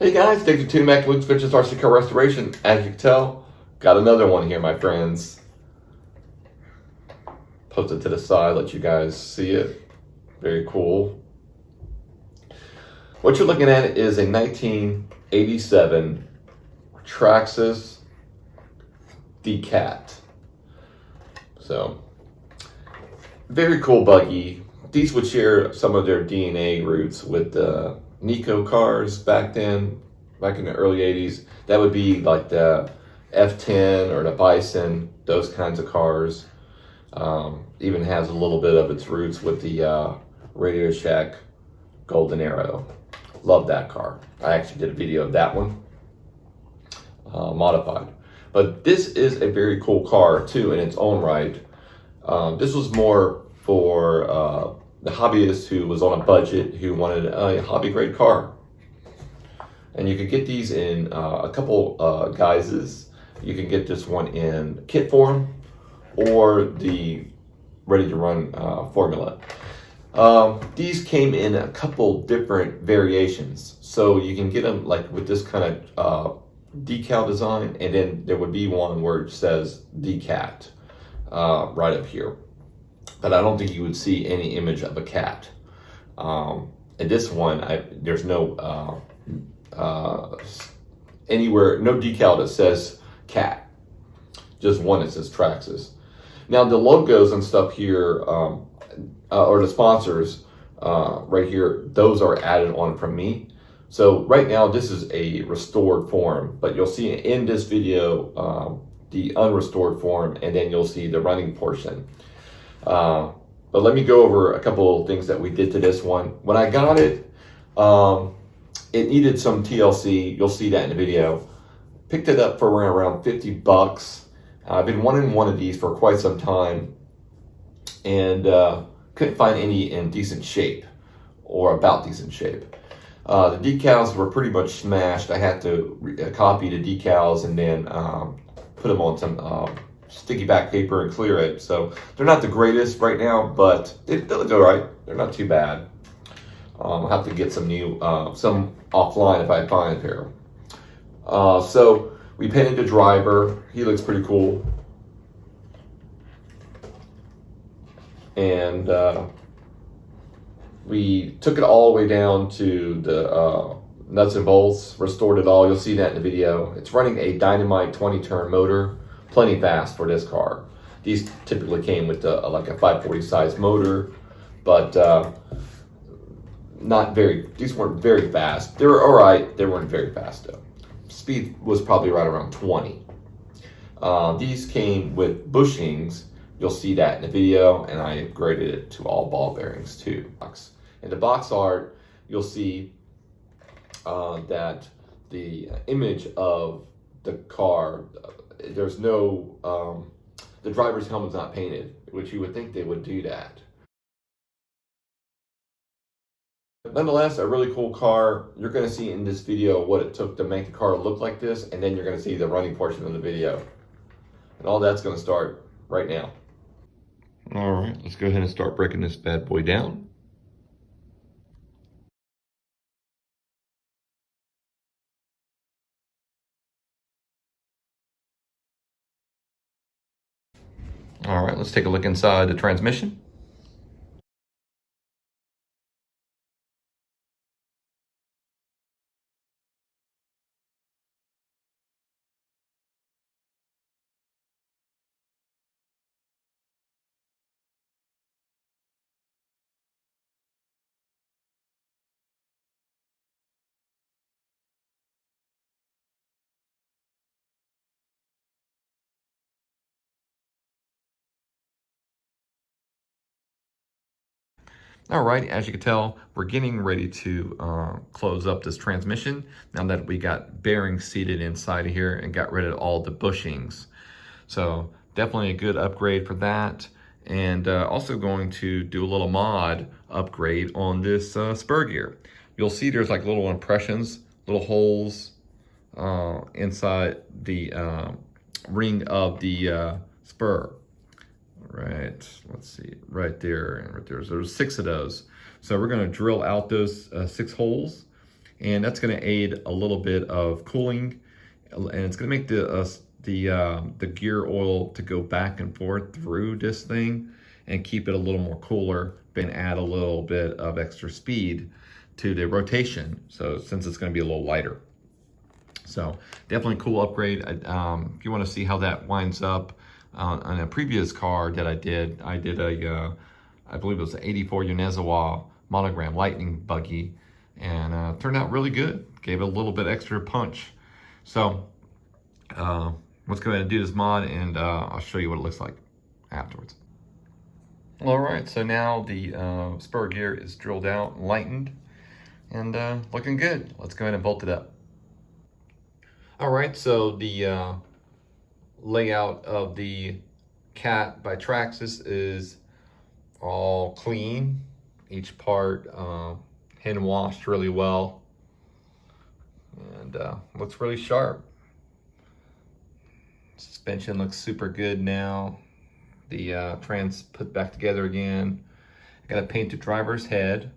Hey guys, thanks for tuning back to Luke's Vintage RC Car Restoration. As you can tell, got another one here, my friends. Post it to the side, let you guys see it. Very cool. What you're looking at is a 1987 Traxxas Decat. So, very cool buggy. These would share some of their DNA roots with the Nico cars back then, back in the early 80s. That would be like the F10 or the Bison, those kinds of cars. Even has a little bit of its roots with the Radio Shack Golden Arrow. Love that car. I actually did a video of that one, modified. But this is a very cool car too in its own right. This was more for the hobbyist who was on a budget, who wanted a hobby grade car. And you could get these in a couple guises. You can get this one in kit form or the ready to run formula. These came in a couple different variations. So you can get them like with this kind of decal design, and then there would be one where it says Decat right up here. But I don't think you would see any image of a cat. And this one, there's no anywhere, no decal that says cat. Just one that says Traxxas. Now the logos and stuff here, or the sponsors right here, those are added on from me. So right now this is a restored form, but you'll see in this video the unrestored form, and then you'll see the running portion. But let me go over a couple of things that we did to this one. When I got it, it needed some TLC. You'll see that in the video. Picked it up for around 50 bucks. I've been wanting one of these for quite some time, and couldn't find any in decent shape or about decent shape. The decals were pretty much smashed. I had to copy the decals and then put them on some sticky back paper and clear it. So they're not the greatest right now, but they look all right. They're not too bad. I'll have to get some new, some offline if I find a pair. So we painted the driver. He looks pretty cool. And we took it all the way down to the nuts and bolts, restored it all. You'll see that in the video. It's running a Dynamite 20-turn motor. Plenty fast for this car. These typically came with like a 540 size motor, but not very, these weren't very fast. They were all right, they weren't very fast though. Speed was probably right around 20. These came with bushings. You'll see that in the video, and I upgraded it to all ball bearings too. In the box art, you'll see that the image of the car, there's no, the driver's helmet's not painted, which you would think they would do that. Nonetheless, a really cool car. You're going to see in this video what it took to make the car look like this, and then you're going to see the running portion of the video. And all that's going to start right now. All right, let's go ahead and start breaking this bad boy down. All right, let's take a look inside the transmission. All right, as you can tell, we're getting ready to close up this transmission now that we got bearings seated inside of here and got rid of all the bushings. So definitely a good upgrade for that. And also going to do a little mod upgrade on this spur gear. You'll see there's like little impressions, little holes inside the ring of the spur. Right, let's see, right there and right there. So there's 6 of those. So we're going to drill out those 6 holes, and that's going to aid a little bit of cooling, and it's going to make the gear oil to go back and forth through this thing and keep it a little more cooler, and add a little bit of extra speed to the rotation. So since it's going to be a little lighter. So definitely cool upgrade. If you want to see how that winds up, on a previous car that I did a, I believe it was an 84 Yonezawa monogram lightning buggy, and turned out really good. Gave it a little bit extra punch. So let's go ahead and do this mod, and I'll show you what it looks like afterwards. All right, so now the spur gear is drilled out, lightened, and looking good. Let's go ahead and bolt it up. All right, so the layout of the Cat by Traxxas is all clean. Each part hand washed really well, and looks really sharp. Suspension looks super good now. The trans put back together again. I got to paint the driver's head.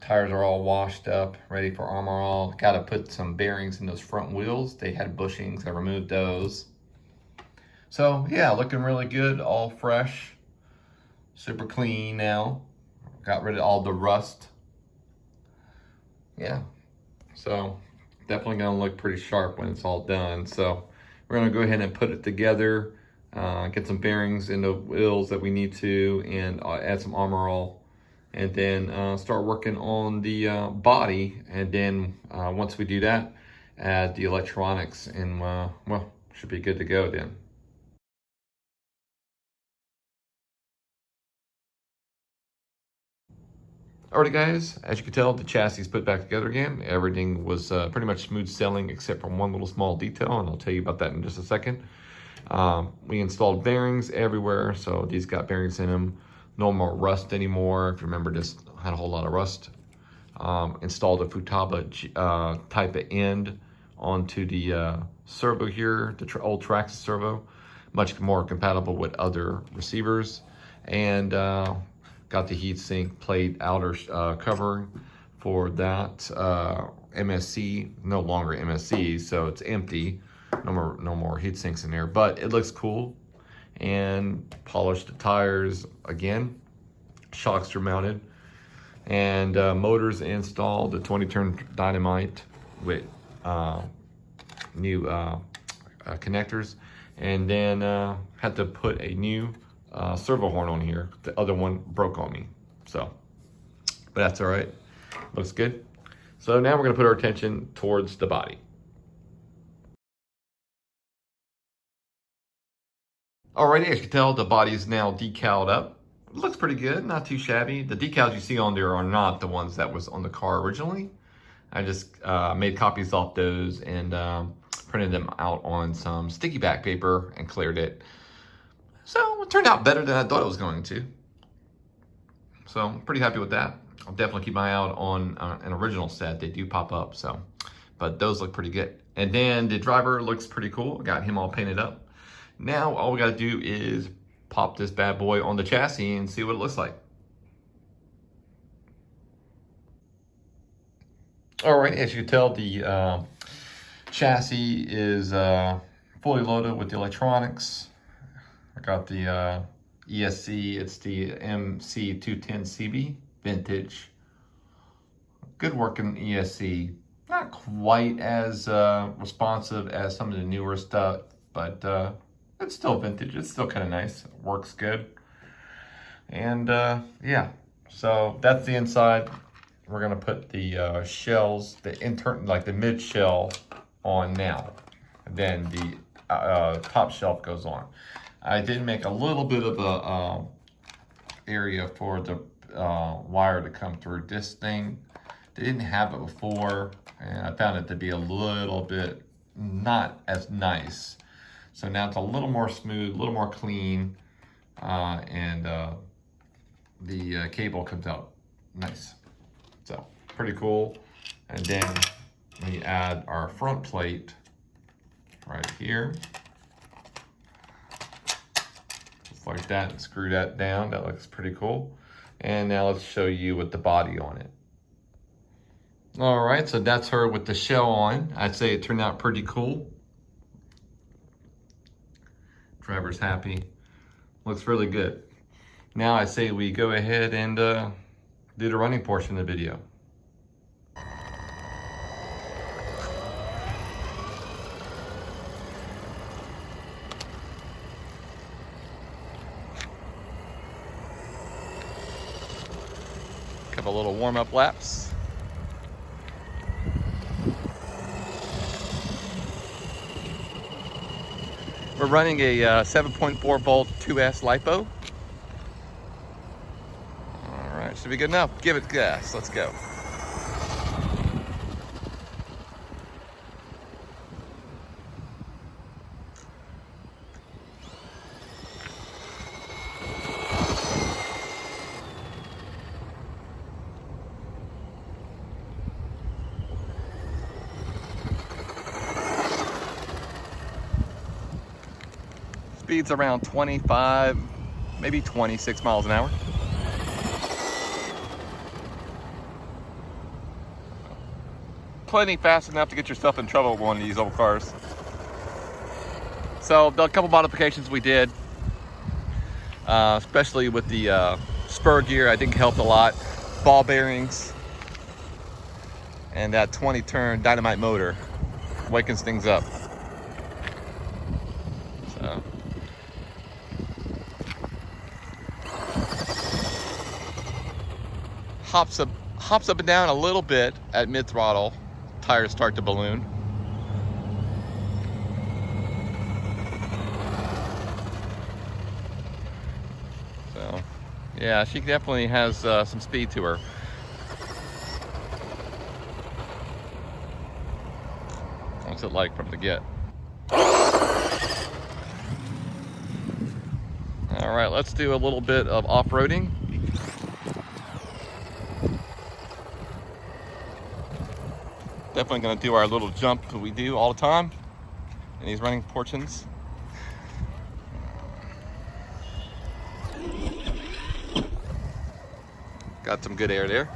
Tires are all washed up, ready for armor all. Got to put some bearings in those front wheels. They had bushings. I removed those. So yeah, looking really good, all fresh, super clean now. Got rid of all the rust. Yeah, so definitely gonna look pretty sharp when it's all done. So we're gonna go ahead and put it together, get some bearings in the wheels that we need to, and add some armor all, and then start working on the body. And then once we do that, add the electronics, and well, should be good to go then. Alrighty guys, as you can tell, the chassis is put back together again. Everything was pretty much smooth sailing except for one little small detail, and I'll tell you about that in just a second. We installed bearings everywhere, so these got bearings in them. No more rust anymore. If you remember, this had a whole lot of rust. Installed a Futaba type of end onto the servo here, the old Traxxas servo, much more compatible with other receivers. And got the heatsink plate outer covering for that. MSC, no longer MSC, so it's empty. No more heat sinks in there, but it looks cool. And polished the tires again. Shocks are mounted, and motors installed. The 20-turn dynamite with new connectors, and then had to put a new servo horn on here. The other one broke on me, so, but that's all right. Looks good. So now we're gonna put our attention towards the body. Alrighty, as you can tell, the body is now decaled up. It looks pretty good, not too shabby. The decals you see on there are not the ones that was on the car originally. I just made copies off those and printed them out on some sticky back paper and cleared it. So it turned out better than I thought it was going to. So I'm pretty happy with that. I'll definitely keep my eye out on an original set. They do pop up, so. But those look pretty good. And then the driver looks pretty cool. Got him all painted up. Now all we gotta do is pop this bad boy on the chassis and see what it looks like. All right, as you can tell, the chassis is fully loaded with the electronics. I got the ESC, it's the MC210CB vintage. Good working ESC. Not quite as responsive as some of the newer stuff, but it's still vintage. It's still kind of nice. It works good. And yeah, so that's the inside. We're gonna put the shells, the mid shell on now. And then the top shelf goes on. I did make a little bit of a area for the wire to come through this thing. They didn't have it before, and I found it to be a little bit not as nice. So now it's a little more smooth, a little more clean, and the cable comes out nice. So pretty cool. And then we add our front plate right here. Just like that, and screw that down. That looks pretty cool. And now let's show you with the body on it. All right, so that's her with the shell on. I'd say it turned out pretty cool. Driver's happy. Looks really good. Now I say we go ahead and do the running portion of the video. Couple little warm-up laps. We're running a 7.4 volt 2S LiPo. All right, should be good enough. Give it gas. Let's go. Speed's around 25, maybe 26 miles an hour. Plenty fast enough to get yourself in trouble with one of these old cars. So the couple modifications we did, especially with the spur gear, I think helped a lot. Ball bearings and that 20-turn dynamite motor wakens things up. So. Hops up and down a little bit at mid-throttle. Tires start to balloon. So, yeah, she definitely has some speed to her. What's it like from the get? All right, let's do a little bit of off-roading. Definitely going to do our little jump that we do all the time in these running portions. Got some good air there.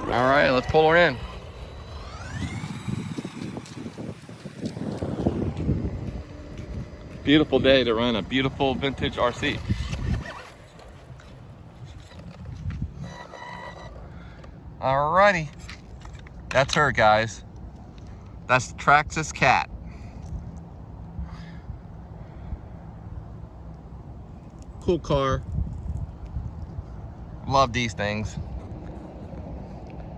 All right, let's pull her in. Beautiful day to run a beautiful vintage RC. Alrighty, that's her, guys. That's the Traxxas Cat. Cool car. Love these things.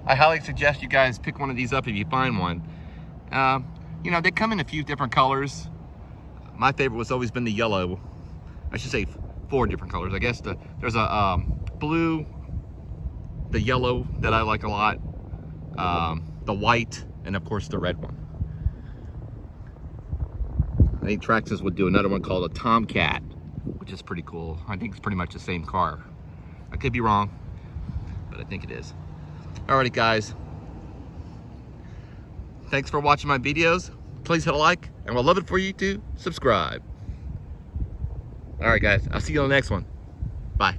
I highly suggest you guys pick one of these up if you find one. You know, they come in a few different colors. My favorite was always been the yellow. I should say 4 different colors. I guess there's a blue, the yellow that I like a lot, the white, and of course the red one. I think Traxxas would do another one called a Tomcat, which is pretty cool. I think it's pretty much the same car. I could be wrong, but I think it is. Alrighty, guys. Thanks for watching my videos. Please hit a like, and we'll love it for you to subscribe. Alright, guys. I'll see you on the next one. Bye.